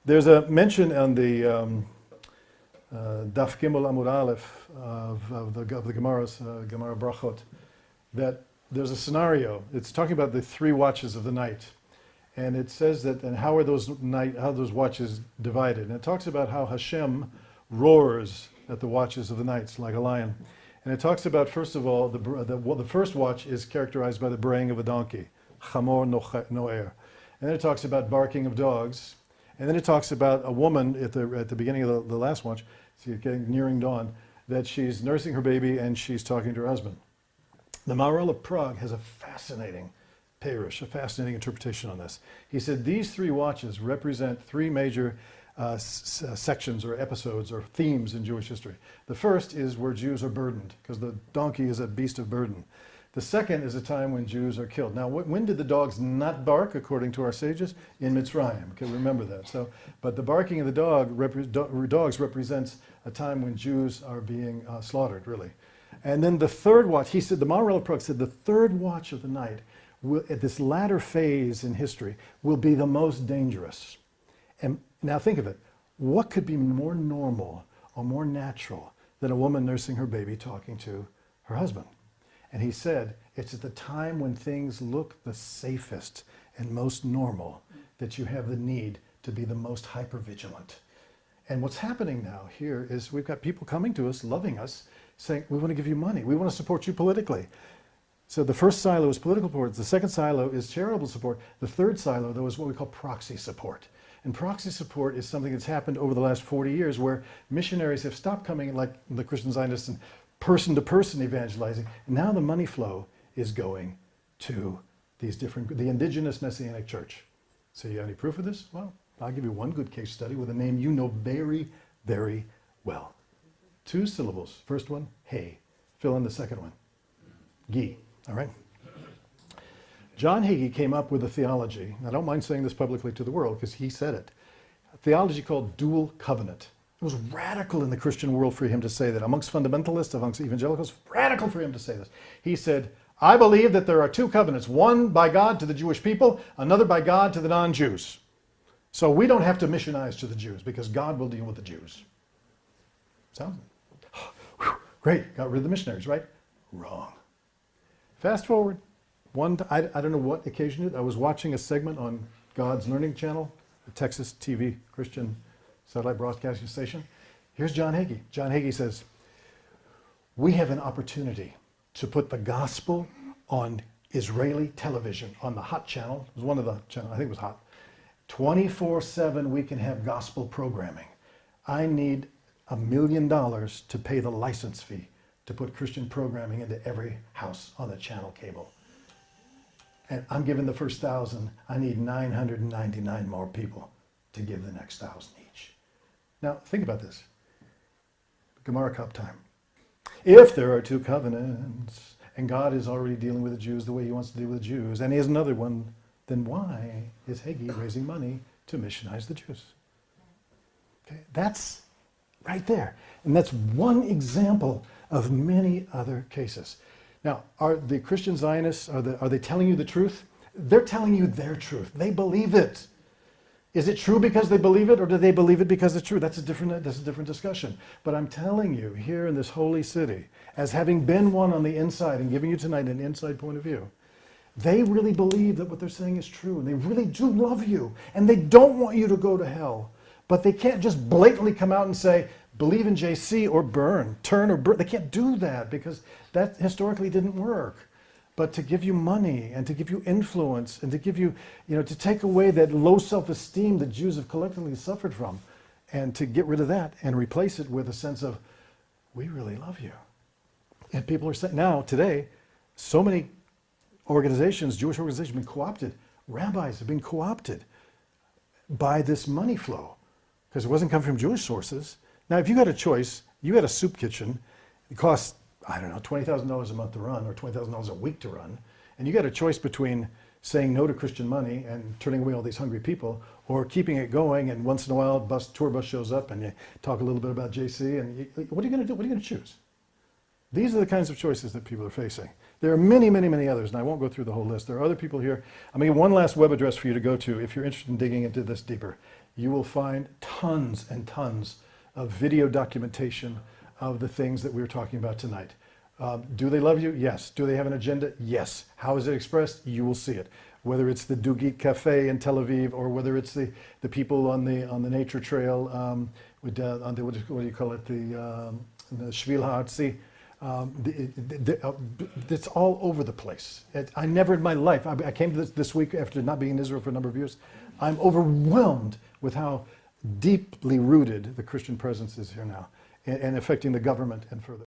There's a mention on the Daf Gimel Amud Aleph of the Gemara's, Gemara Brachot, that there's a scenario. It's talking about the 3 watches of the night. And it says that, and how are those watches divided? And it talks about how Hashem roars at the watches of the nights like a lion. And it talks about, first of all, the first watch is characterized by the braying of a donkey, chamor no'er. And then it talks about barking of dogs. And then it talks about a woman at the beginning of the last watch, getting nearing dawn, that she's nursing her baby and she's talking to her husband. The Maharal of Prague has a fascinating Perush, a fascinating interpretation on this. He said these 3 watches represent 3 major sections or episodes or themes in Jewish history. The first is where Jews are burdened, because the donkey is a beast of burden. The second is a time when Jews are killed. Now, when did the dogs not bark, according to our sages? In Mitzrayim. Okay, remember that. So, but the barking of the dogs represents a time when Jews are being slaughtered, really. And then the third watch, he said, the Maharal of Prague said, the third watch of the night, at this latter phase in history, will be the most dangerous. And now think of it. What could be more normal or more natural than a woman nursing her baby talking to her husband? And he said, it's at the time when things look the safest and most normal that you have the need to be the most hypervigilant. And what's happening now here is we've got people coming to us, loving us, saying, we want to give you money. We want to support you politically. So the first silo is political support. The second silo is charitable support. The third silo, though, is what we call proxy support. And proxy support is something that's happened over the last 40 years where missionaries have stopped coming, like the Christian Zionists, and person-to-person evangelizing. Now the money flow is going to the indigenous Messianic church. So you have any proof of this? Well, I'll give you one good case study with a name you know very, very well. 2 syllables. First one, hey. Fill in the second one. Gi. All right? John Hagee came up with a theology, and I don't mind saying this publicly to the world because he said it, a theology called dual covenant. It was radical in the Christian world for him to say that. Amongst fundamentalists, amongst evangelicals, radical for him to say this. He said, I believe that there are 2 covenants, one by God to the Jewish people, another by God to the non-Jews. So we don't have to missionize to the Jews because God will deal with the Jews. Sounds great, got rid of the missionaries, right? Wrong. Fast forward. I don't know what occasioned it. I was watching a segment on God's Learning Channel, a Texas TV Christian satellite broadcasting station. Here's John Hagee. John Hagee says, we have an opportunity to put the gospel on Israeli television, on the Hot channel. It was one of the channels, I think it was Hot. 24/7 we can have gospel programming. I need $1 million to pay the license fee to put Christian programming into every house on the channel cable. And I'm giving the first 1,000. I need 999 more people to give the next 1,000 each. Now, think about this. Gemara Cup time. If there are 2 covenants, and God is already dealing with the Jews the way he wants to deal with the Jews, and he has another one, then why is Hagee raising money to missionize the Jews? Okay, that's right there. And that's one example of many other cases. Now, are the Christian Zionists, are they telling you the truth? They're telling you their truth. They believe it. Is it true because they believe it, or do they believe it because it's true? That's a different discussion. But I'm telling you, here in this holy city, as having been one on the inside and giving you tonight an inside point of view, they really believe that what they're saying is true, and they really do love you, and they don't want you to go to hell. But they can't just blatantly come out and say, believe in JC or burn, turn or burn. They can't do that because that historically didn't work. But to give you money and to give you influence and to give you, to take away that low self-esteem that Jews have collectively suffered from and to get rid of that and replace it with a sense of, we really love you. And people are saying, now, today, so many organizations, Jewish organizations have been co-opted. Rabbis have been co-opted by this money flow because it wasn't coming from Jewish sources. Now, if you had a choice, you had a soup kitchen, it costs, I don't know, $20,000 a month to run or $20,000 a week to run, and you got a choice between saying no to Christian money and turning away all these hungry people, or keeping it going, and once in a while a tour bus shows up and you talk a little bit about JC, and what are you going to do? What are you going to choose? These are the kinds of choices that people are facing. There are many, many, many others, and I won't go through the whole list. There are other people here. I'm going to give one last web address for you to go to if you're interested in digging into this deeper. you will find tons and tons of video documentation of the things that we were talking about tonight. Do they love you? Yes. Do they have an agenda? Yes. How is it expressed? You will see it. Whether it's the Dugit Cafe in Tel Aviv, or whether it's the people on the nature trail, on the what do you call it, the Shvil HaArtzi. It's all over the place. I never in my life, I came to this week after not being in Israel for a number of years. I'm overwhelmed with how deeply rooted the Christian presence is here now, and affecting the government and further.